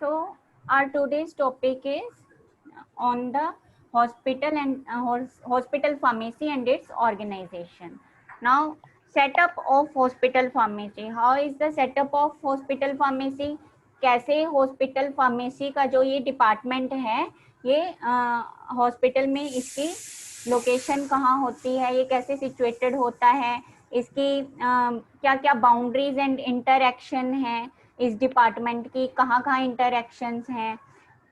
So our today's topic is on the hospital and hospital pharmacy and its organization. Now, setup of hospital pharmacy. How is the setup of hospital pharmacy? कैसे hospital pharmacy का जो ये department है, ये hospital में इसकी location कहाँ होती है, ये कैसे सिचुएटेड होता है, इसकी क्या क्या बाउंड्रीज एंड इंटरएक्शन है इस डिपार्टमेंट की, कहाँ कहाँ इंटरएक्शंस हैं.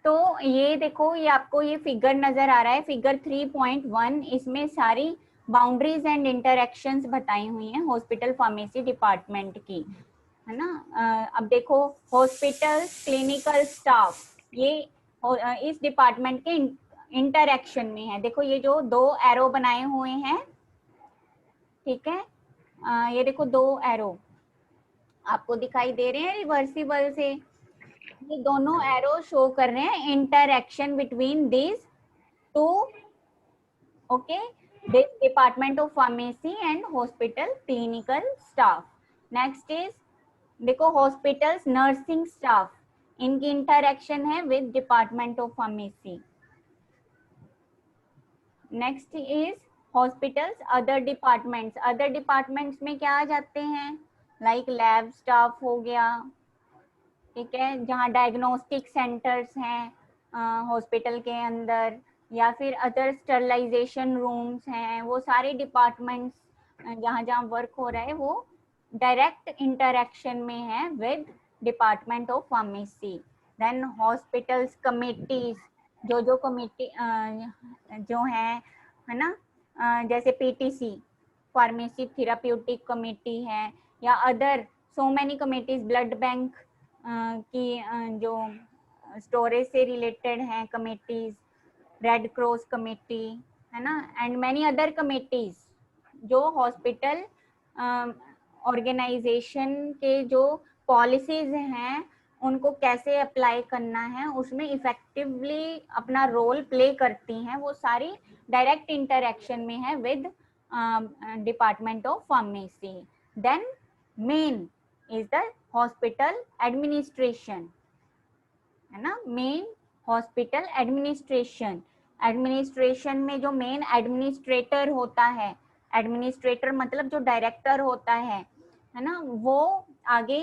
तो ये देखो, ये आपको ये फिगर नजर आ रहा है, फिगर 3.1. इसमें सारी बाउंड्रीज एंड इंटरएक्शंस बताई हुई हैं हॉस्पिटल फार्मेसी डिपार्टमेंट की, है ना. अब देखो, हॉस्पिटल क्लिनिकल स्टाफ ये इस डिपार्टमेंट के इंटरएक्शन में है. देखो ये जो दो एरो बनाए हुए हैं, ठीक है, ये देखो दो एरो आपको दिखाई दे रहे हैं रिवर्सिबल से. ये दोनों एरो शो कर रहे हैं interaction between this two, okay, this department of pharmacy and hospital clinical staff. Next is देखो हॉस्पिटल्स नर्सिंग स्टाफ, इनकी इंटरएक्शन है with department of pharmacy. Next is hospitals other departments. Other departments में क्या आ जाते हैं, लाइक लैब स्टाफ हो गया, ठीक है, जहाँ डायग्नोस्टिक सेंटर्स हैं हॉस्पिटल के अंदर, या फिर अदर स्टरलाइजेशन रूम्स हैं. वो सारे डिपार्टमेंट्स जहाँ जहाँ वर्क हो रहा है वो डायरेक्ट इंटरएक्शन में है with department of pharmacy. Then hospitals committees, जो कमिटी जो है ना, जैसे पीटीसी फार्मेसी थेराप्यूटिक कमेटी है, या other so many committees, blood bank की जो स्टोरेज से रिलेटेड हैं कमेटीज, रेड क्रॉस कमेटी, है ना, एंड मैनी अदर कमेटीज जो हॉस्पिटल ऑर्गेनाइजेशन के जो पॉलिसीज हैं उनको कैसे अप्लाई करना है उसमें इफेक्टिवली अपना रोल प्ले करती हैं. वो सारी डायरेक्ट इंटरएक्शन में है with department of pharmacy. Then main is the hospital administration, है ना, मेन हॉस्पिटल एडमिनिस्ट्रेशन. एडमिनिस्ट्रेशन में जो मेन एडमिनिस्ट्रेटर होता है, एडमिनिस्ट्रेटर मतलब जो डायरेक्टर होता है ना, वो आगे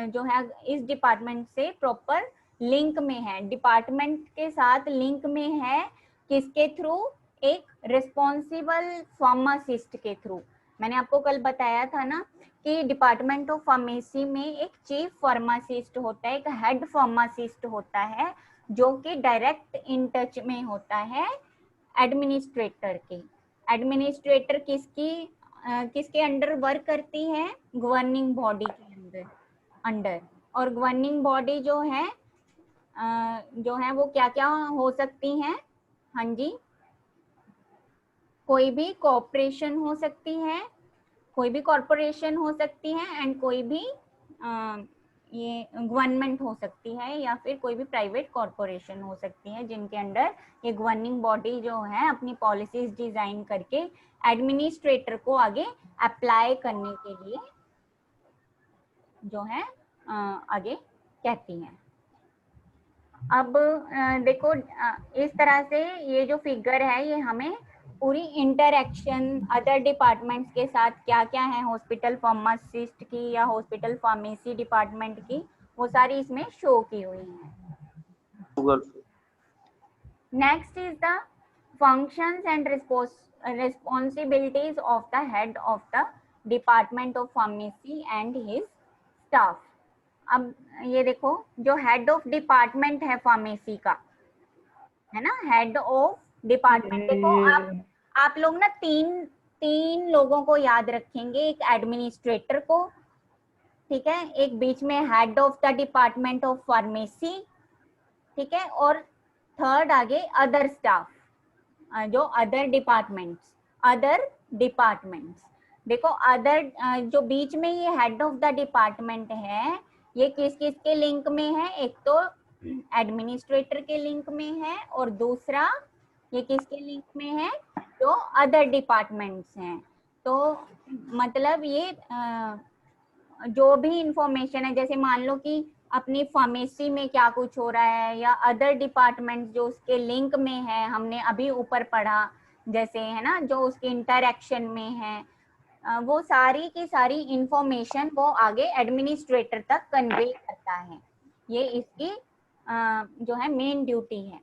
जो है इस डिपार्टमेंट से प्रॉपर लिंक में है, डिपार्टमेंट के साथ लिंक में है. किसके थ्रू, एक रिस्पॉन्सिबल फार्मासिस्ट के थ्रू. मैंने आपको कल बताया था ना कि डिपार्टमेंट ऑफ फार्मेसी में एक चीफ फार्मासिस्ट होता है, एक हेड फार्मासिस्ट होता है, जो कि डायरेक्ट इन टच में होता है एडमिनिस्ट्रेटर के. एडमिनिस्ट्रेटर किसके अंडर वर्क करती है, गवर्निंग बॉडी के अंडर. और गवर्निंग बॉडी जो है वो क्या क्या हो सकती हैं, हाँ जी, कोई भी कॉर्पोरेशन हो सकती है, कोई भी कॉर्पोरेशन हो सकती है, एंड कोई भी ये गवर्नमेंट हो सकती है, या फिर कोई भी प्राइवेट कॉर्पोरेशन हो सकती है, जिनके अंडर ये गवर्निंग बॉडी जो है अपनी पॉलिसीज डिजाइन करके एडमिनिस्ट्रेटर को आगे अप्लाई करने के लिए जो है आगे कहती हैं. अब देखो इस तरह से ये जो फिगर है ये हमें पूरी इंटरएक्शन अदर डिपार्टमेंट्स के साथ क्या क्या है हॉस्पिटल फार्मासिस्ट की या हॉस्पिटल फार्मेसी डिपार्टमेंट की, वो सारी इसमें शो की हुई है. Next is the functions and responsibilities of the head of the department of pharmacy and his staff. अब ये देखो, जो हेड ऑफ डिपार्टमेंट है फार्मेसी का, है ना, हेड ऑफ डिपार्टमेंट. देखो आप लोग ना तीन लोगों को याद रखेंगे, एक एडमिनिस्ट्रेटर को, ठीक है, एक बीच में head of the department of pharmacy, ठीक है, और थर्ड आगे अदर स्टाफ, जो अदर डिपार्टमेंट्स. देखो अदर जो बीच में ये हेड ऑफ द डिपार्टमेंट है, ये किस किस के लिंक में है, एक तो एडमिनिस्ट्रेटर के लिंक में है, और दूसरा ये किसके लिंक में है, जो अदर डिपार्टमेंट्स हैं. तो मतलब ये जो भी इंफॉर्मेशन है, जैसे मान लो कि अपनी फार्मेसी में क्या कुछ हो रहा है, या अदर डिपार्टमेंट जो उसके लिंक में है, हमने अभी ऊपर पढ़ा जैसे है ना, जो उसके इंटरेक्शन में है, वो सारी की सारी इंफॉर्मेशन वो आगे एडमिनिस्ट्रेटर तक कन्वे करता है। ये इसकी जो है मेन ड्यूटी है।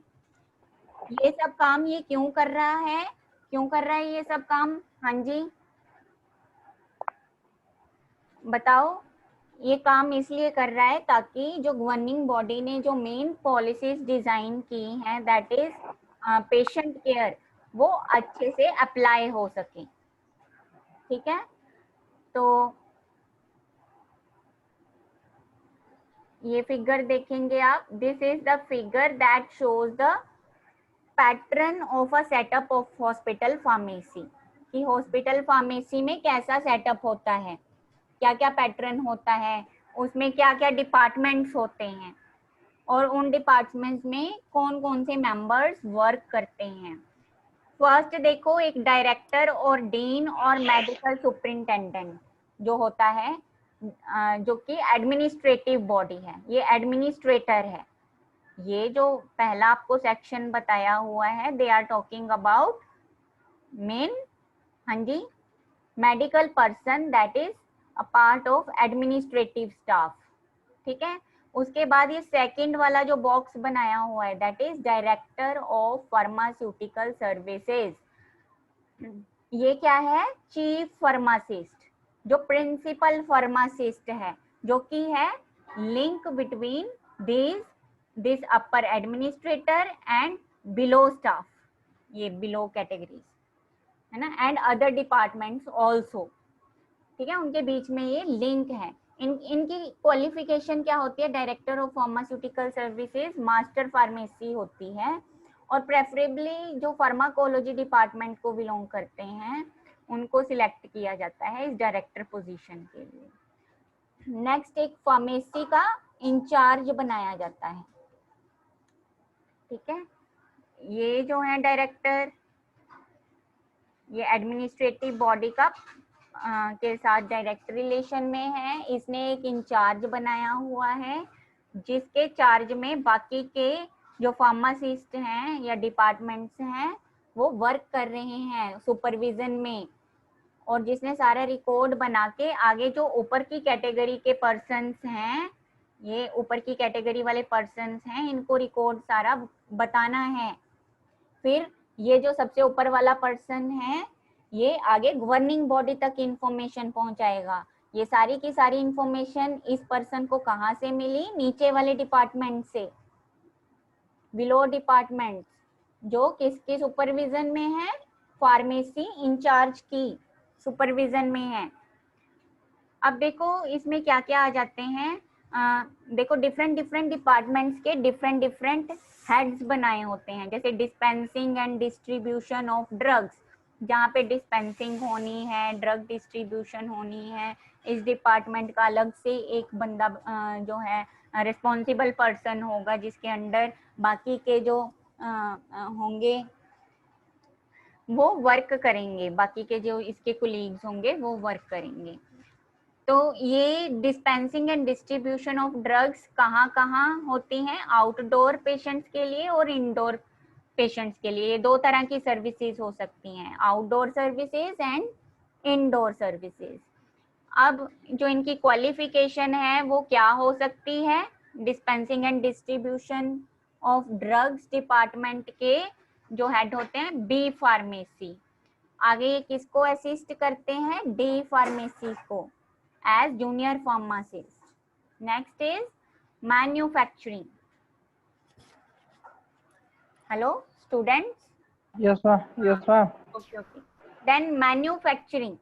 ये सब काम ये क्यों कर रहा है, क्यों कर रहा है ये सब काम? हाँ जी बताओ। ये काम इसलिए कर रहा है ताकि जो गवर्निंग बॉडी ने जो मेन पॉलिसीज डिजाइन की हैं, दैट इज पेशेंट केयर, वो अच्छे से अप्लाई हो सके। ठीक है, तो ये फिगर देखेंगे आप, this is the figure that shows the pattern of a setup of hospital pharmacy, कि हॉस्पिटल फार्मेसी में कैसा सेटअप होता है, क्या क्या पैटर्न होता है, उसमें क्या क्या डिपार्टमेंट्स होते हैं, और उन डिपार्टमेंट्स में कौन कौन से मेंबर्स वर्क करते हैं। फर्स्ट देखो, एक डायरेक्टर और डीन और मेडिकल सुपरिंटेंडेंट जो होता है, जो कि एडमिनिस्ट्रेटिव बॉडी है, ये एडमिनिस्ट्रेटर है। ये जो पहला आपको सेक्शन बताया हुआ है, they are talking about men, हाँ जी, medical person that is a part of administrative staff. ठीक है, उसके बाद ये सेकंड वाला जो बॉक्स बनाया हुआ है, that is director of pharmaceutical services. ये क्या है? चीफ फार्मासिस्ट, जो प्रिंसिपल फार्मासिस्ट है, जो कि है link between this upper administrator and below staff, ये बिलो कैटेगरीज है ना, एंड अदर डिपार्टमेंट्स ऑल्सो। ठीक है, उनके बीच में ये लिंक है। इनकी क्वालिफिकेशन क्या होती है? Director of pharmaceutical services master pharmacy होती है, और प्रेफरेबली जो फार्माकोलॉजी डिपार्टमेंट को बिलोंग करते हैं उनको सिलेक्ट किया जाता है इस डायरेक्टर पोजीशन के लिए। नेक्स्ट, एक फार्मेसी का इंचार्ज बनाया जाता है। ठीक है, ये जो है डायरेक्टर, ये एडमिनिस्ट्रेटिव बॉडी का के साथ डायरेक्ट रिलेशन में है। इसने एक इंचार्ज बनाया हुआ है, जिसके चार्ज में बाकी के जो फार्मासिस्ट हैं या डिपार्टमेंट्स हैं वो वर्क कर रहे हैं सुपरविजन में, और जिसने सारा रिकॉर्ड बना के आगे जो ऊपर की कैटेगरी के पर्सन्स हैं, ये ऊपर की कैटेगरी वाले पर्सन्स हैं, इनको रिकॉर्ड सारा बताना है। फिर ये जो सबसे ऊपर वाला पर्सन है, ये आगे गवर्निंग बॉडी तक इंफॉर्मेशन पहुंचाएगा। ये सारी की सारी इंफॉर्मेशन इस पर्सन को कहाँ से मिली? नीचे वाले डिपार्टमेंट से, बिलो डिपार्टमेंट, जो किसकी सुपरविजन में है? फार्मेसी इंचार्ज की सुपरविजन में है। अब देखो इसमें क्या क्या आ जाते हैं। देखो डिफरेंट डिफरेंट डिपार्टमेंट्स के डिफरेंट डिफरेंट हेड्स बनाए होते हैं, जैसे dispensing and distribution of drugs, जहाँ पे डिस्पेंसिंग होनी है, ड्रग डिस्ट्रीब्यूशन होनी है, इस डिपार्टमेंट का अलग से एक बंदा जो है रिस्पॉन्सिबल पर्सन होगा, जिसके अंडर बाकी के जो होंगे वो वर्क करेंगे, बाकी के जो इसके कोलीग्स होंगे वो वर्क करेंगे। तो ये dispensing and distribution of drugs कहाँ कहाँ होती हैं? आउटडोर पेशेंट्स के लिए और इंडोर पेशेंट्स के लिए। ये दो तरह की सर्विसेज हो सकती हैं, outdoor services and indoor services. अब जो इनकी क्वालिफिकेशन है वो क्या हो सकती है? Dispensing and distribution of drugs department के जो हेड होते हैं बी फार्मेसी, आगे ये किसको असिस्ट करते हैं? डी फार्मेसी को as junior pharmacist. Next is manufacturing. Hello students. Yes, ma'am. Yes, ma'am. Okay. Then manufacturing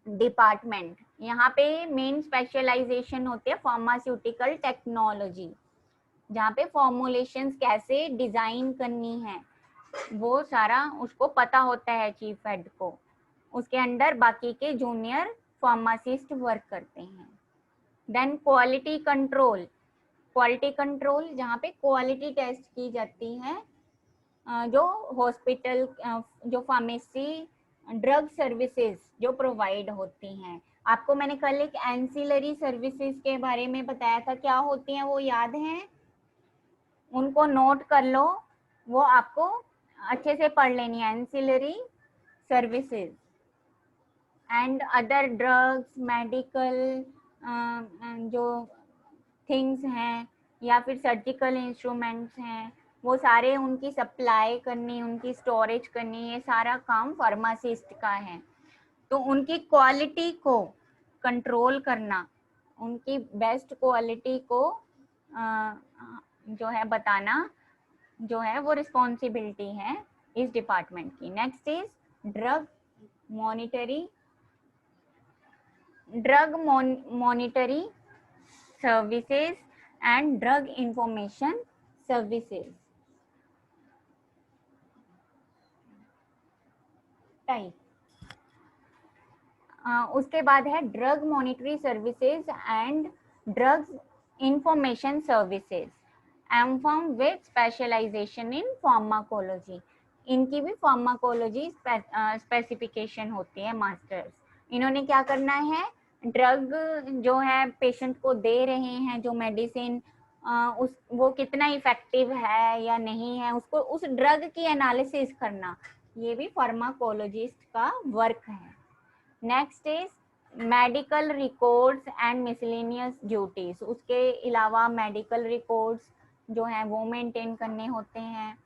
department, यहाँ पे मेन स्पेशलाइजेशन होती है फार्मास्यूटिकल टेक्नोलॉजी, जहाँ पे फॉर्मुलेशंस कैसे डिजाइन करनी है वो सारा उसको पता होता है चीफ हेड को। उसके अंडर बाकी के जूनियर फार्मासिस्ट वर्क करते हैं। Then quality control, quality control जहाँ पे क्वालिटी टेस्ट की जाती है, जो हॉस्पिटल जो फार्मेसी ड्रग सर्विसेज जो प्रोवाइड होती हैं आपको मैंने कल एक एंसिलरी सर्विसेज के बारे में बताया था, क्या होती हैं वो याद है? उनको नोट कर लो, वो आपको अच्छे से पढ़ लेनी है। Ancillary services and other drugs, medical जो थिंग्स हैं या फिर सर्जिकल इंस्ट्रूमेंट्स हैं, वो सारे उनकी सप्लाई करनी, उनकी स्टोरेज करनी, ये सारा काम फार्मासिस्ट का है। तो उनकी क्वालिटी को कंट्रोल करना, उनकी बेस्ट क्वालिटी को जो है बताना, जो है वो रिस्पॉन्सिबिलिटी है इस डिपार्टमेंट की। Next is drug monitory services and drug information services type. उसके बाद है drug monitory services and drugs information services, M Pharm with specialization in pharmacology. इनकी भी फार्माकोलॉजी स्पेसिफिकेशन होती है, मास्टर्स। इन्होंने क्या करना है, ड्रग जो है पेशेंट को दे रहे हैं, जो मेडिसिन उस वो कितना इफेक्टिव है या नहीं है, उसको उस ड्रग की एनालिसिस करना, ये भी फार्माकोलॉजिस्ट का वर्क है। Next is medical records and miscellaneous duties. उसके अलावा मेडिकल रिकॉर्ड्स जो हैं वो मेंटेन करने होते हैं,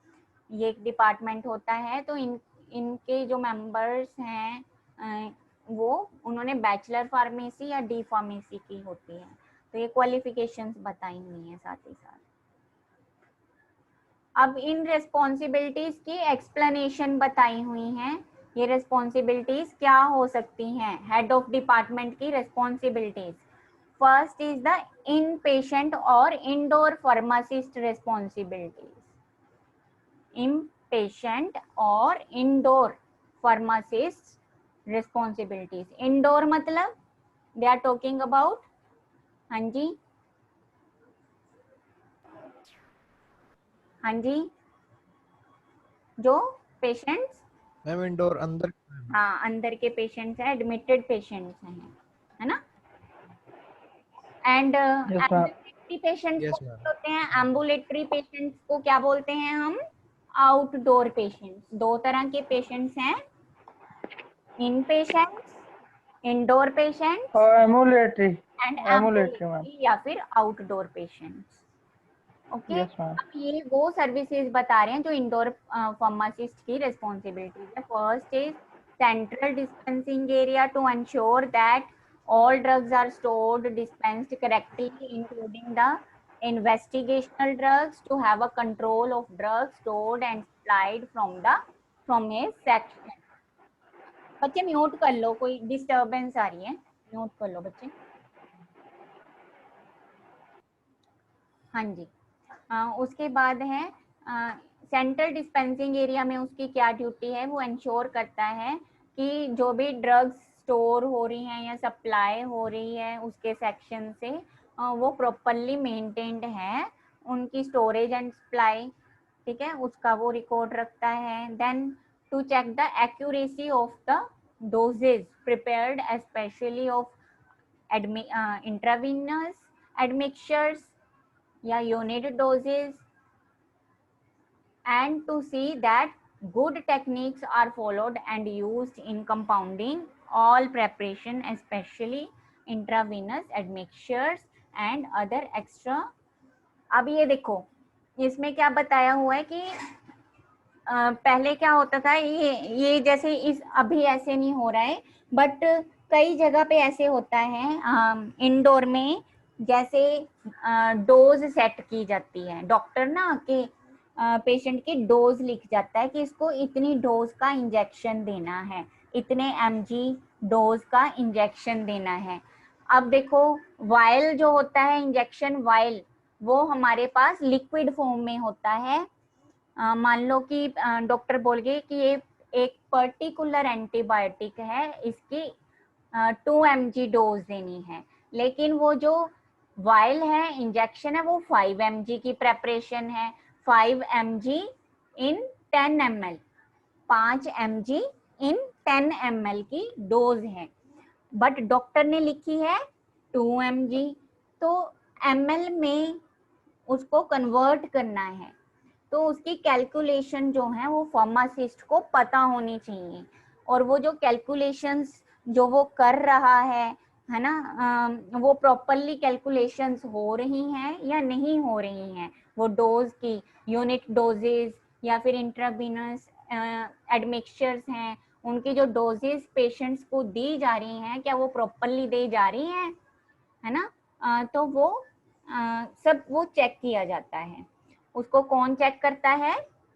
ये एक डिपार्टमेंट होता है। तो इनके जो मेंबर्स हैं वो उन्होंने बैचलर फार्मेसी या डी फार्मेसी की होती है। तो ये क्वालिफिकेशंस बताई हुई हैं साथ ही साथ। अब इन रिस्पॉन्सिबिलिटीज की एक्सप्लेनेशन बताई हुई हैं। ये रिस्पॉन्सिबिलिटीज क्या हो सकती हैं? हेड ऑफ डिपार्टमेंट की responsibilities, first is the in patient और इंडोर फार्मासिस्ट रिस्पॉन्सिबिलिटीज। इन पेशेंट और इंडोर फार्मासिस्ट रिस्पॉन्सिबिलिटीज। इंडोर मतलब दे आर टॉकिंग अबाउट, हाँ जी हाँ जी, जो पेशेंट्स, मैम इंडोर अंदर, हाँ अंदर के पेशेंट्स हैं, एडमिटेड पेशेंट्स हैं, है ना। And Yes, ma'am. Ambulatory patients Yes, को ma'am. होते हैं, एम्बुलेटरी पेशेंट्स को क्या बोलते हैं हम? Outdoor patients. दो तरह के पेशेंट्स हैं, inpatients, indoor patients Emulatory. And Emulatory, ma'am. Ambulatory या फिर outdoor patients. Okay, Yes, ma'am. अब ये वो सर्विसेज बता रहे हैं जो इंडोर फार्मासिस्ट की रिस्पॉन्सिबिलिटी है। First is central dispensing area to ensure that all drugs are stored, dispensed correctly, including the investigational drugs, to have a control of drugs stored and supplied from a section। बच्चे mute कर लो, कोई disturbance आ रही है, mute कर लो बच्चे। हाँ जी, उसके बाद है सेंट्रल डिस्पेंसिंग एरिया में उसकी क्या ड्यूटी है, वो इंश्योर करता है कि जो भी ड्रग्स स्टोर हो रही हैं या सप्लाई हो रही है उसके सेक्शन से वो प्रॉपरली मेंटेन्ड है, उनकी स्टोरेज एंड सप्लाई, ठीक है, उसका वो रिकॉर्ड रखता है। Then to check the accuracy of the dosages prepared specially of intravenous admixtures या unit dosages, and to see that good techniques are followed and used in compounding all preparation, especially intravenous admixtures and other extra। अब ये देखो, इसमें क्या बताया हुआ है कि पहले क्या होता था, ये जैसे इस अभी ऐसे नहीं हो रहा है, बट कई जगह पे ऐसे होता है इंडोर में, जैसे डोज सेट की जाती है, डॉक्टर ना के पेशेंट की डोज लिख जाता है कि इसको इतनी डोज का इंजेक्शन देना है, इतने mg डोज का इंजेक्शन देना है। अब देखो वायल जो होता है, इंजेक्शन वायल, वो हमारे पास लिक्विड फॉर्म में होता है। मान लो कि डॉक्टर बोल गए कि ये एक पर्टिकुलर एंटीबायोटिक है, इसकी 2 mg डोज देनी है, लेकिन वो जो वायल है, इंजेक्शन है, वो 5 mg की प्रेपरेशन है, 5 mg इन 10 ml, 5 mg इन 10 ml की डोज है। बट डॉक्टर ने लिखी है 2 mg, तो ml में उसको कन्वर्ट करना है, तो उसकी कैलकुलेशन जो है वो फार्मासिस्ट को पता होनी चाहिए, और वो जो कैलकुलेशंस जो वो कर रहा है ना, वो प्रॉपरली कैलकुलेशंस हो रही हैं या नहीं हो रही हैं, वो डोज की यूनिट डोजेस या फिर इंट्रावीनस एडमिक्सचर्स हैं, उनकी जो डोजेस पेशेंट्स को दी जा रही हैं क्या वो प्रॉपरली दी जा रही हैं, है ना। तो वो सब वो चेक किया जाता है। उसको कौन चेक करता है?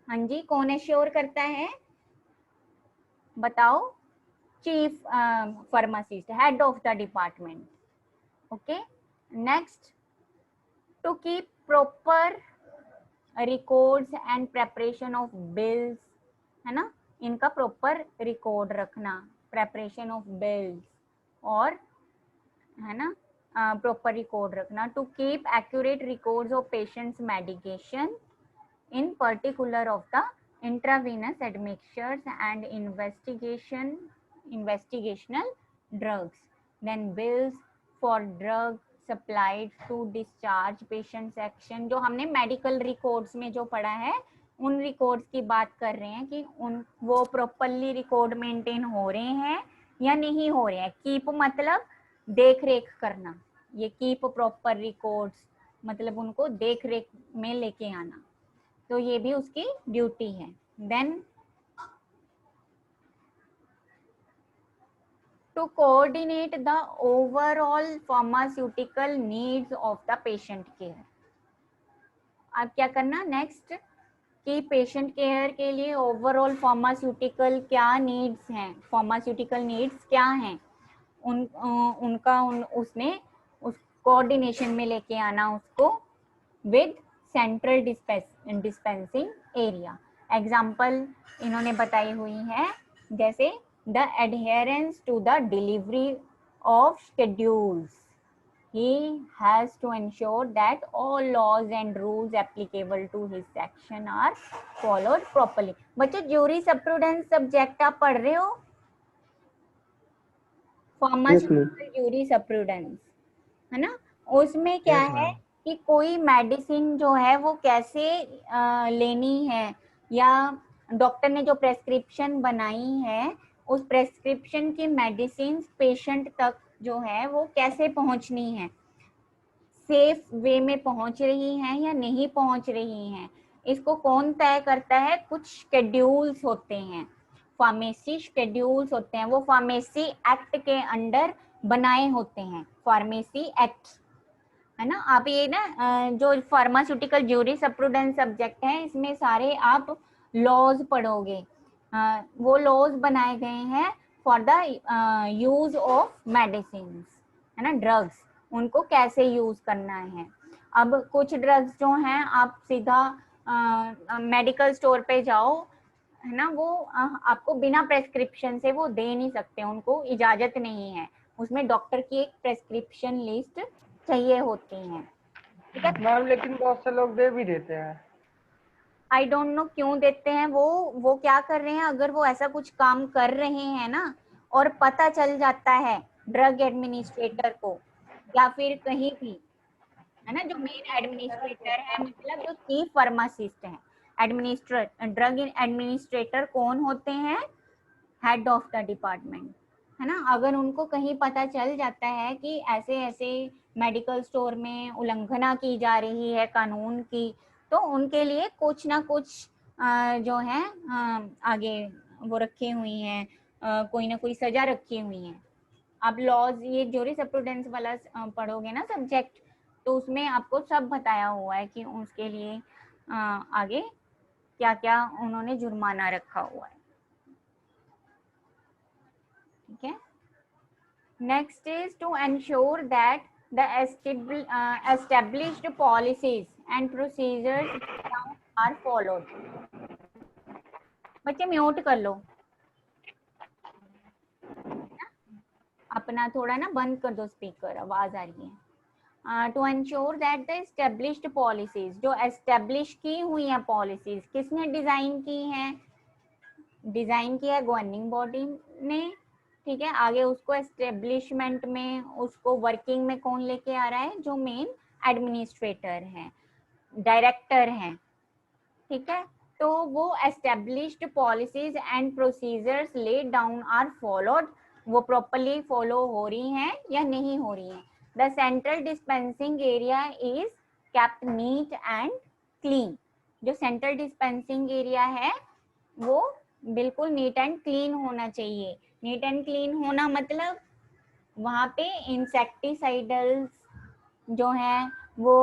हाँ जी, कौन एश्योर करता है बताओ? Chief pharmacist, head of the department. Okay, next, to keep proper records and preparation of bills, है ना, इनका प्रॉपर रिकॉर्ड रखना, प्रेपरेशन ऑफ बिल्स, और है ना प्रॉपर रिकॉर्ड रखना, to keep accurate records of patients medication in particular of the intravenous admixtures and investigational drugs, then bills for drug supplied to discharge patient section। जो हमने medical records में जो पढ़ा है उन रिकॉर्ड्स की बात कर रहे हैं कि उन वो प्रॉपरली रिकॉर्ड मेंटेन हो रहे हैं या नहीं हो रहे हैं। कीप मतलब देख रेख करना, ये कीप प्रॉपर रिकॉर्ड्स मतलब उनको देख रेख में लेके आना, तो ये भी उसकी ड्यूटी है। Then to coordinate the overall pharmaceutical needs of the patient care. अब क्या करना नेक्स्ट, कि पेशेंट केयर के लिए ओवरऑल फार्मास्यूटिकल क्या नीड्स हैं, फार्मास्यूटिकल नीड्स क्या हैं, उसने उस कोऑर्डिनेशन में लेके आना उसको with central dispensing area. Example इन्होंने बताई हुई है, जैसे the adherence to the delivery of schedules, he has to ensure that all laws and rules applicable to his section are followed properly। बच्चों ज्यूरी सप्रूडेंस सब्जेक्ट आप पढ़ रहे हो, फार्मास्यूटिकल ज्यूरी सप्रूडेंस, है ना, उसमें क्या है कि कोई मेडिसिन जो है वो कैसे लेनी है, या डॉक्टर ने जो प्रेस्क्रिप्शन बनाई है उस प्रेस्क्रिप्शन की मेडिसिन पेशेंट तक जो है वो कैसे पहुंचनी है, सेफ वे में पहुंच रही हैं या नहीं पहुंच रही हैं, इसको कौन तय करता है? कुछ शेड्यूल्स होते हैं, फार्मेसी शेड्यूल्स होते हैं, वो फार्मेसी एक्ट के अंडर बनाए होते हैं, फार्मेसी एक्ट, है ना। आप ये ना जो फार्मास्यूटिकल ज्यूरी सप्रूडेंस सब्जेक्ट है इसमें सारे आप लॉज पढ़ोगे, वो लॉज बनाए गए हैं for the use of medicine, है ना, ड्रग्स, उनको कैसे यूज करना है। अब कुछ ड्रग्स जो हैं आप सीधा मेडिकल स्टोर पे जाओ, है ना, वो आपको बिना प्रेस्क्रिप्शन से वो दे नहीं सकते, उनको इजाजत नहीं है, उसमें डॉक्टर की एक प्रेस्क्रिप्शन लिस्ट चाहिए होती है, ठीक है मैम, लेकिन बहुत से लोग दे भी देते हैं। आई डोंट नो क्यों देते हैं, वो क्या कर रहे हैं, अगर वो ऐसा कुछ काम कर रहे हैं ना और पता चल जाता है ड्रग एडमिनिस्ट्रेटर को या फिर कहीं भी, है ना, जो मेन एडमिनिस्ट्रेटर है मतलब जो चीफ फार्मासिस्ट है, ड्रग एडमिनिस्ट्रेटर कौन होते हैं? हेड ऑफ द डिपार्टमेंट, है ना। अगर उनको कहीं पता चल जाता है कि ऐसे ऐसे मेडिकल स्टोर में उल्लंघना की जा रही है कानून की, तो उनके लिए कुछ ना कुछ जो है आगे वो रखी हुई हैं, कोई ना कोई सजा रखी हुई है। आप लॉज ये ज्यूरी सप्रूडेंस वाला पढ़ोगे ना सब्जेक्ट, तो उसमें आपको सब बताया हुआ है कि उसके लिए आगे क्या क्या उन्होंने जुर्माना रखा हुआ है, ठीक है। Next is to ensure that the established policies and procedures are followed। बच्चे म्यूट कर लो अपना, थोड़ा ना बंद कर दो स्पीकर, आवाज आ रही है। To ensure that the established policies, जो एस्टेब्लिश की हुई है पॉलिसीज, किसने डिजाइन की है? डिजाइन किया है गवर्निंग बॉडी ने, ठीक है, आगे उसको एस्टेब्लिशमेंट में, उसको वर्किंग में कौन लेके आ रहा है? जो मेन एडमिनिस्ट्रेटर है, डायरेक्टर हैं, ठीक है। तो वो established policies and procedures laid down are followed, वो प्रॉपरली फॉलो हो रही हैं या नहीं हो रही हैं। The central dispensing area is kept neat and clean, जो सेंट्रल डिस्पेंसिंग एरिया है वो बिल्कुल नीट एंड क्लीन होना चाहिए। नीट एंड क्लीन होना मतलब वहाँ पे इंसेक्टिसाइडल्स जो हैं वो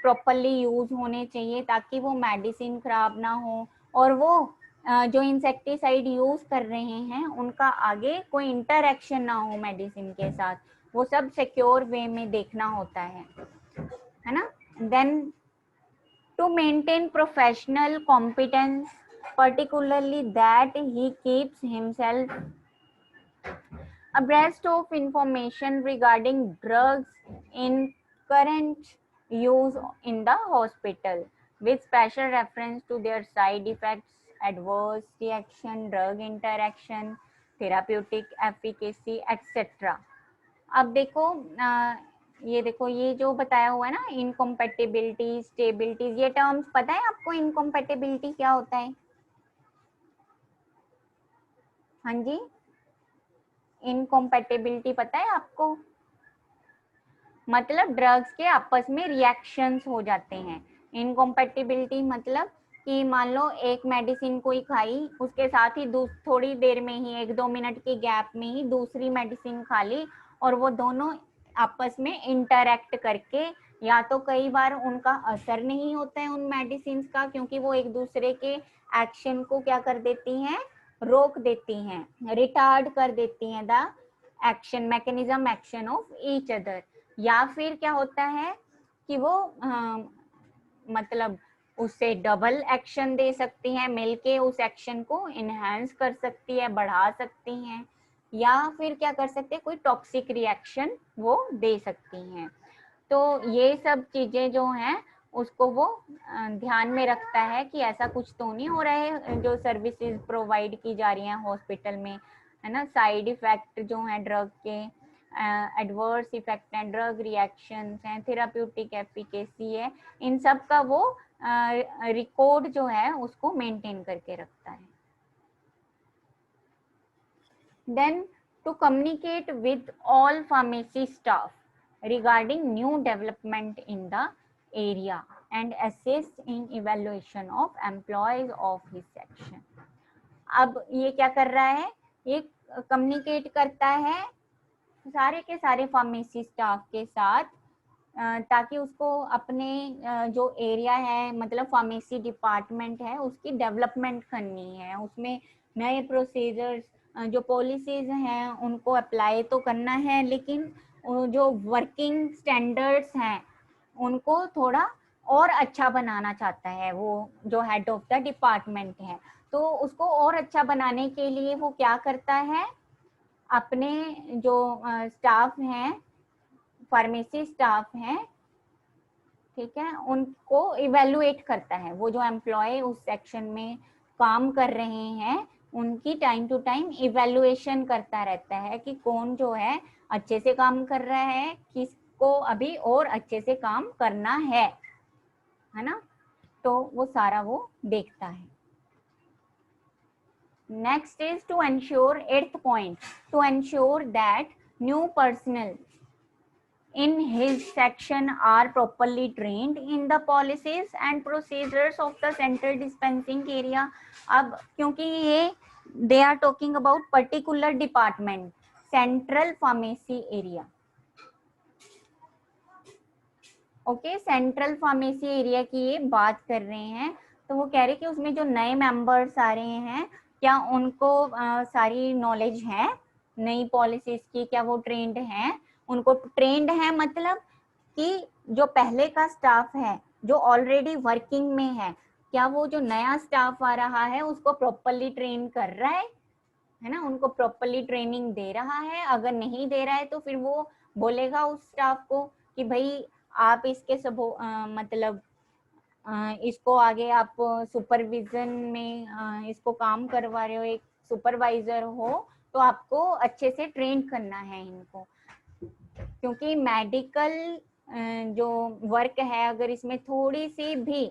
प्रॉपरली यूज होने चाहिए ताकि वो मेडिसिन खराब ना हो, और वो जो इंसेक्टिसाइड यूज कर रहे हैं उनका आगे कोई इंटरएक्शन ना हो मेडिसिन के साथ, वो सब सिक्योर वे में देखना होता है ना। Then to maintain professional competence, particularly that he keeps himself abreast of information regarding drugs in current use in the hospital, with special reference to their side effects, adverse reaction, drug interaction, therapeutic efficacy, etc. अब देखो ये देखो, ये जो बताया हुआ है ना, इनकम्पेटिबिलिटी, स्टेबिलिटीज, ये टर्म्स पता है आपको? इनकम्पेटिबिलिटी क्या होता है? हाँ जी, इनकम्पेटिबिलिटी पता है आपको? मतलब ड्रग्स के आपस में रिएक्शंस हो जाते हैं। इनकम्पेटिबिलिटी मतलब कि मान लो एक मेडिसिन कोई खाई, उसके साथ ही थोड़ी देर में ही, 1-2 मिनट के गैप में ही दूसरी मेडिसिन खा ली, और वो दोनों आपस में इंटरैक्ट करके, या तो कई बार उनका असर नहीं होता है उन मेडिसिन का, क्योंकि वो एक दूसरे के एक्शन को क्या कर देती हैं? रोक देती हैं, रिटार्ड कर देती हैं the action, mechanism action of each other. या फिर क्या होता है कि वो मतलब उससे डबल एक्शन दे सकती हैं, मिलके उस एक्शन को इनहेंस कर सकती है, बढ़ा सकती हैं, या फिर क्या कर सकते हैं, कोई टॉक्सिक रिएक्शन वो दे सकती हैं। तो ये सब चीजें जो हैं उसको वो ध्यान में रखता है कि ऐसा कुछ तो नहीं हो रहा है जो सर्विसेज प्रोवाइड की जा रही हैं हॉस्पिटल में, है ना। साइड इफेक्ट जो है ड्रग के, एडवर्स इफेक्ट हैं, ड्रग रिएक्शंस हैं, थेराप्यूटिक एफिकेसी है, इन सब का वो रिकॉर्ड जो है उसको मेंटेन करके रखता है। Then to communicate with all pharmacy staff regarding new development in the area and assist in evaluation of employees of his section. अब ये क्या कर रहा है? ये कम्युनिकेट करता है सारे के सारे फार्मेसी स्टाफ के साथ, ताकि उसको अपने जो एरिया है, मतलब फार्मेसी डिपार्टमेंट है, उसकी डेवलपमेंट करनी है, उसमें नए प्रोसीजर्स, जो पॉलिसीज हैं उनको अप्लाई तो करना है, लेकिन जो वर्किंग स्टैंडर्ड्स हैं उनको थोड़ा और अच्छा बनाना चाहता है वो जो हेड ऑफ द डिपार्टमेंट है। तो उसको और अच्छा बनाने के लिए वो क्या करता है? अपने जो स्टाफ हैं, फार्मेसी स्टाफ हैं, ठीक है, उनको इवेलुएट करता है। वो जो एम्प्लॉय उस सेक्शन में काम कर रहे हैं उनकी टाइम टू टाइम इवेलुएशन करता रहता है कि कौन जो है अच्छे से काम कर रहा है, किसको अभी और अच्छे से काम करना है ना। तो वो सारा वो देखता है। Next is to ensure, 8th point, to ensure that new personnel in his section are properly trained in the policies and procedures of the central dispensing area. अब क्योंकि ये they are talking about particular department, central pharmacy area, okay, central pharmacy area की ये बात कर रहे हैं। तो वो कह रहे कि उसमें जो नए मेंबर्स आ रहे हैं, क्या उनको सारी नॉलेज है नई पॉलिसीज की? क्या वो ट्रेंड हैं? उनको ट्रेंड है मतलब कि जो पहले का स्टाफ है जो ऑलरेडी वर्किंग में है, क्या वो जो नया स्टाफ आ रहा है उसको प्रॉपरली ट्रेन कर रहा है ना, उनको प्रॉपरली ट्रेनिंग दे रहा है? अगर नहीं दे रहा है तो फिर वो बोलेगा उस स्टाफ को कि भाई आप इसके सब मतलब इसको आगे आप सुपरविजन में इसको काम करवा रहे हो, एक सुपरवाइजर हो, तो आपको अच्छे से ट्रेन करना है इनको, क्योंकि मेडिकल जो वर्क है अगर इसमें थोड़ी सी भी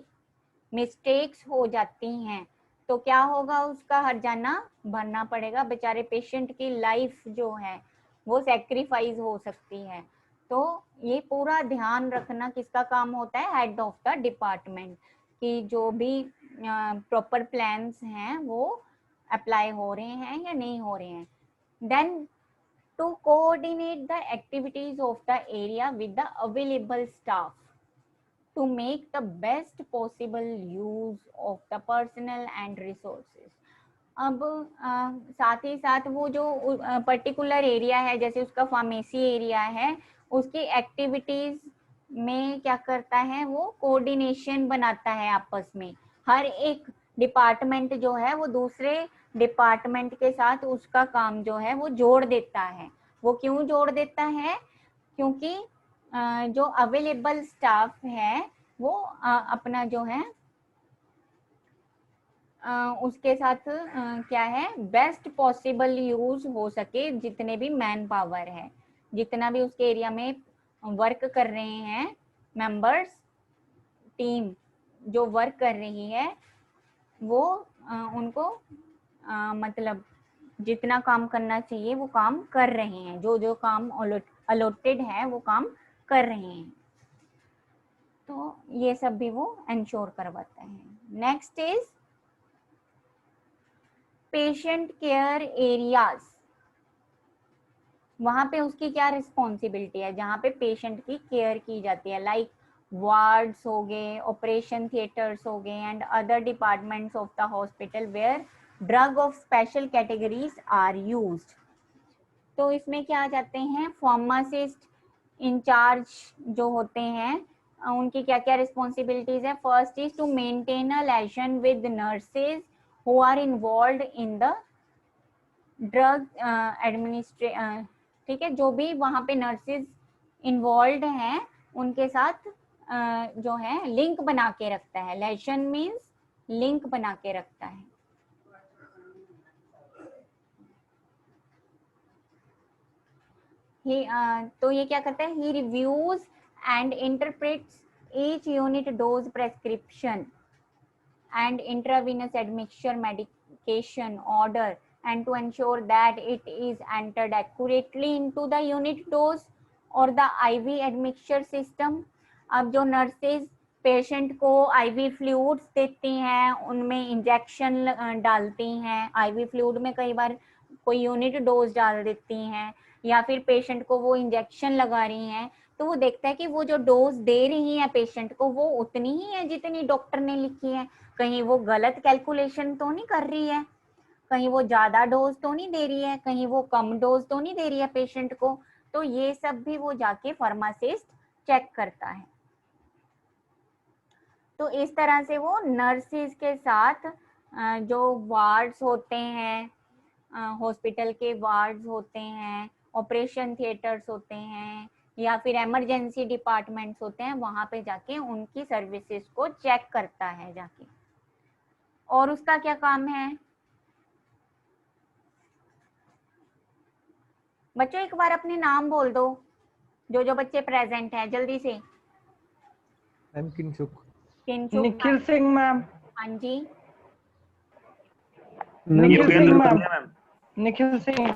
मिस्टेक्स हो जाती हैं तो क्या होगा, उसका हर्जाना भरना पड़ेगा, बेचारे पेशेंट की लाइफ जो है वो सेक्रीफाइस हो सकती है। तो ये पूरा ध्यान रखना किसका काम होता है, हेड ऑफ द डिपार्टमेंट, कि जो भी प्रॉपर प्लान्स हैं वो अप्लाई हो रहे हैं या नहीं हो रहे हैं। Then to coordinate the activities of the area with the available staff to make the best possible use of the personnel and resources। अब साथ ही साथ वो जो पर्टिकुलर एरिया है, जैसे उसका फार्मेसी एरिया है, उसकी एक्टिविटीज में क्या करता है, वो कोऑर्डिनेशन बनाता है आपस में। हर एक डिपार्टमेंट जो है वो दूसरे डिपार्टमेंट के साथ उसका काम जो है वो जोड़ देता है। वो क्यों जोड़ देता है, क्योंकि जो अवेलेबल स्टाफ है वो अपना जो है उसके साथ क्या है, बेस्ट पॉसिबल यूज हो सके, जितने भी मैन पावर है, जितना भी उसके एरिया में वर्क कर रहे हैं मेंबर्स, टीम जो वर्क कर रही है वो उनको मतलब जितना काम करना चाहिए वो काम कर रहे हैं, जो जो काम अलॉटेड है वो काम कर रहे हैं। तो ये सब भी वो इंश्योर करवाता है। Next is patient care areas. वहां पे उसकी क्या रिस्पॉन्सिबिलिटी है, जहाँ पे पेशेंट की केयर की जाती है, लाइक वार्ड्स हो गए, ऑपरेशन थिएटर्स हो गए and other departments of the hospital where drug of special categories are used. तो इसमें क्या आ जाते हैं, फार्मासिस्ट इंचार्ज जो होते हैं उनकी क्या क्या रिस्पॉन्सिबिलिटीज है। First is to maintain a relation with nurses who are involved in the drug ठीक है, जो भी वहां पे नर्सेज इन्वॉल्व हैं उनके साथ जो है लिंक बना के रखता है। रिलेशन मीन्स लिंक बना के रखता है। तो ये क्या करता है, he reviews and interprets each unit dose prescription and intravenous admixture medication order and to ensure that it is entered accurately into the unit dose or the IV admixture system। अब जो नर्सेज पेशेंट को IV fluids देती हैं, उनमें injection डालती हैं, IV fluid में कई बार कोई यूनिट डोज डाल देती हैं या फिर पेशेंट को वो इंजेक्शन लगा रही हैं, तो वो देखता है कि वो जो डोज दे रही है पेशेंट को वो उतनी ही है जितनी डॉक्टर ने लिखी है, कहीं वो गलत कैलकुलेशन तो नहीं कर रही है, कहीं वो ज्यादा डोज तो नहीं दे रही है, कहीं वो कम डोज तो नहीं दे रही है पेशेंट को। तो ये सब भी वो जाके फार्मासिस्ट चेक करता है। तो इस तरह से वो नर्सिस के साथ जो वार्ड्स होते हैं, हॉस्पिटल के वार्ड्स होते हैं, ऑपरेशन थिएटर्स होते हैं या फिर इमरजेंसी डिपार्टमेंट्स होते हैं, वहां पे जाके उनकी सर्विसेज को चेक करता है जाके। और उसका क्या काम है बच्चों, एक बार अपने नाम बोल दो, जो जो बच्चे प्रेजेंट हैं जल्दी से। मैम किंचुक। किंचुक निखिल सिंह मैम। हाँ जी। निखिल सिंह मैम। मैम। निखिल सिंह।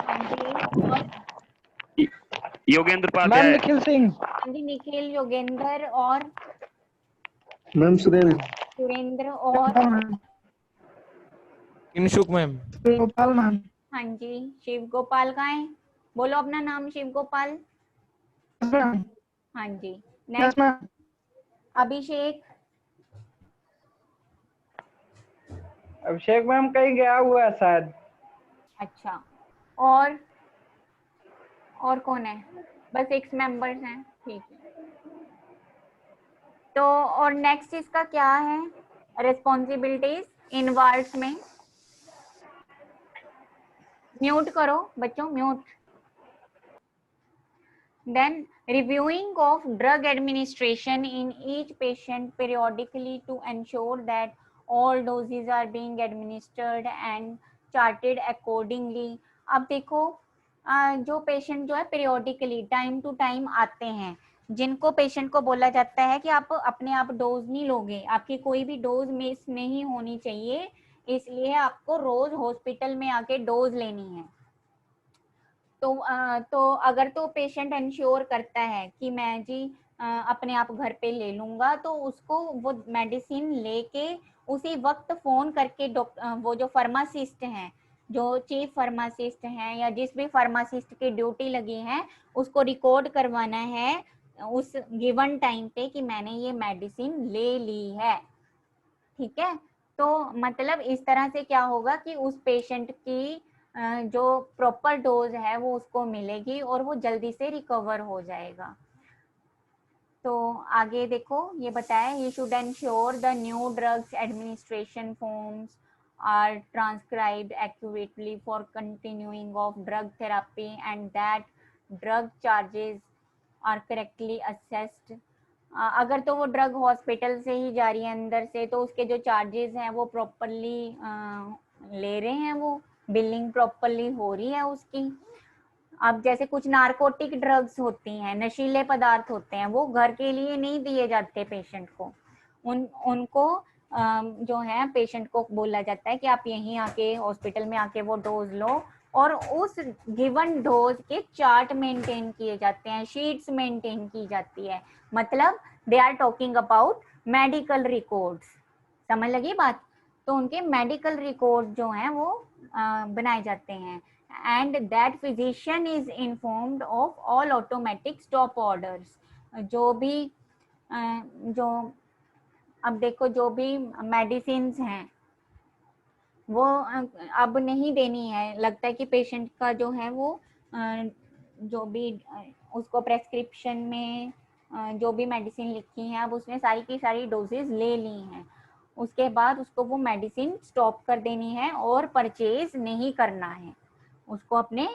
हाँ जी। और योगेंद्र मैम उपाध्याय। निखिल सिंह। हाँ जी, निखिल, योगेंद्र और मैम सुरेंद्र। सुरेंद्र और किंचुक मैम। गोपाल मैम। हाँ जी, शिव गोपाल का है, बोलो अपना नाम। शिव गोपाल। हाँ जी। नेक्स्ट अभिषेक। अभिषेक मैम कहीं गया हुआ है शायद। अच्छा, और कौन है, बस 6 मेंबर्स हैं, ठीक है। तो और नेक्स्ट इसका क्या है, रिस्पॉन्सिबिलिटीज इन वार्ड्स में। म्यूट करो बच्चों, mute. Then reviewing of drug administration in each patient periodically to ensure that all doses are being administered and charted accordingly। अब देखो जो पेशेंट जो है पीरियोडिकली टाइम टू टाइम आते हैं, जिनको पेशेंट को बोला जाता है कि आप अपने आप डोज नहीं लोगे, आपकी कोई भी डोज मिस नहीं होनी चाहिए, इसलिए आपको रोज हॉस्पिटल में आके डोज लेनी है। तो अगर तो पेशेंट इंश्योर करता है कि मैं जी अपने आप घर पे ले लूंगा, तो उसको वो मेडिसिन लेके उसी वक्त फोन करके वो जो फार्मासिस्ट हैं, जो चीफ फार्मासिस्ट हैं या जिस भी फार्मासिस्ट की ड्यूटी लगी है, उसको रिकॉर्ड करवाना है उस गिवन टाइम पे कि मैंने ये मेडिसिन ले ली है। ठीक है, तो मतलब इस तरह से क्या होगा कि उस पेशेंट की जो प्रॉपर डोज है वो उसको मिलेगी और वो जल्दी से रिकवर हो जाएगा। तो आगे देखो ये बताया, you should ensure the new drugs administration forms are transcribed accurately for continuing of drug therapy and that drug charges are correctly assessed. अगर तो वो ड्रग हॉस्पिटल से ही जा रही है अंदर से, तो उसके जो चार्जेस हैं वो प्रॉपरली ले रहे हैं, वो बिलिंग प्रॉपरली हो रही है उसकी। अब जैसे कुछ नारकोटिक ड्रग्स होती हैं, नशीले पदार्थ होते हैं, वो घर के लिए नहीं दिए जाते पेशेंट को, उनको जो है पेशेंट को बोला जाता है कि आप यहीं आके हॉस्पिटल में आके वो डोज लो, और उस गिवन डोज के चार्ट मेंटेन किए जाते हैं, शीट्स मेंटेन की जाती है। मतलब they are talking about medical records, समझ लगी बात? तो उनके मेडिकल रिकॉर्ड जो हैं वो बनाए जाते हैं। And that physician is informed of all automatic stop orders. जो भी जो अब देखो जो भी मेडिसिन हैं वो अब नहीं देनी है, लगता है कि पेशेंट का जो है वो जो भी उसको प्रेस्क्रिप्शन में जो भी मेडिसिन लिखी है, अब उसने सारी की सारी डोजेज ले ली हैं, उसके बाद उसको वो मेडिसिन स्टॉप कर देनी है और परचेज नहीं करना है, उसको अपने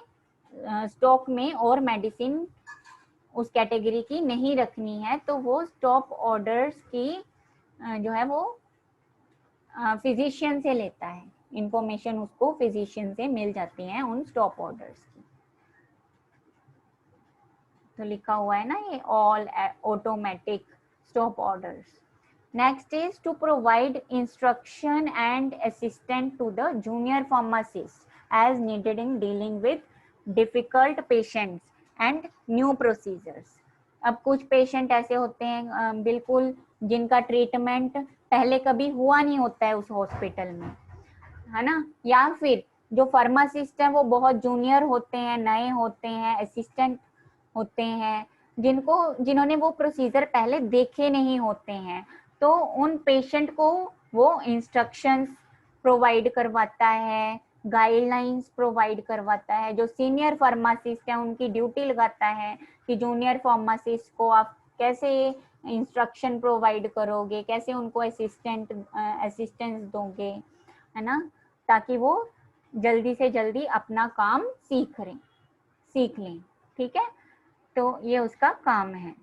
स्टॉक में और मेडिसिन उस कैटेगरी की नहीं रखनी है। तो वो स्टॉप ऑर्डर्स की जो है वो फिजिशियन से लेता है, इंफॉर्मेशन उसको फिजिशियन से मिल जाती है उन स्टॉप ऑर्डर्स की। तो लिखा हुआ है ना ये all automatic stop orders. Next is to provide instruction and assistant to the junior pharmacist as needed in dealing with difficult patients and new procedures. अब कुछ पेशेंट ऐसे होते हैं बिल्कुल जिनका ट्रीटमेंट पहले कभी हुआ नहीं होता है उस हॉस्पिटल में, है ना, या फिर जो फार्मासिस्ट हैं वो बहुत जूनियर होते हैं, नए होते हैं, असिस्टेंट होते हैं, जिन्होंने वो प्रोसीजर पहले देखे नहीं होते हैं। तो उन पेशेंट को वो इंस्ट्रक्शंस प्रोवाइड करवाता है, गाइडलाइंस प्रोवाइड करवाता है। जो सीनियर फार्मासिस्ट हैं उनकी ड्यूटी लगाता है कि जूनियर फार्मासिस्ट को आप कैसे इंस्ट्रक्शन प्रोवाइड करोगे, कैसे उनको असिस्टेंस दोगे, है ना, ताकि वो जल्दी से जल्दी अपना काम सीख लें। ठीक है, तो ये उसका काम है।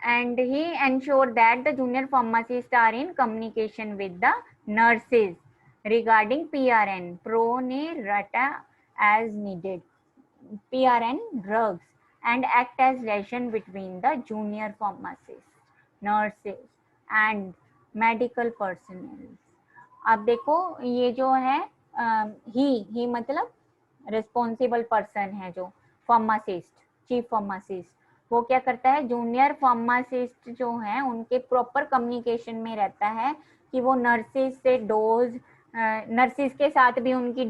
And he ensure that the junior pharmacists are in communication with the nurses regarding PRN, pro ne rata as needed, PRN drugs, and act as liaison between the junior pharmacists, nurses and medical personnel. अब देखो ये जो है ही मतलब responsible person है, जो pharmacist, chief pharmacist, वो क्या करता है, जूनियर फार्मासिस्ट जो हैं उनके प्रॉपर कम्युनिकेशन में रहता है कि वो नर्सिस से डोज, नर्सिस के साथ भी उनकी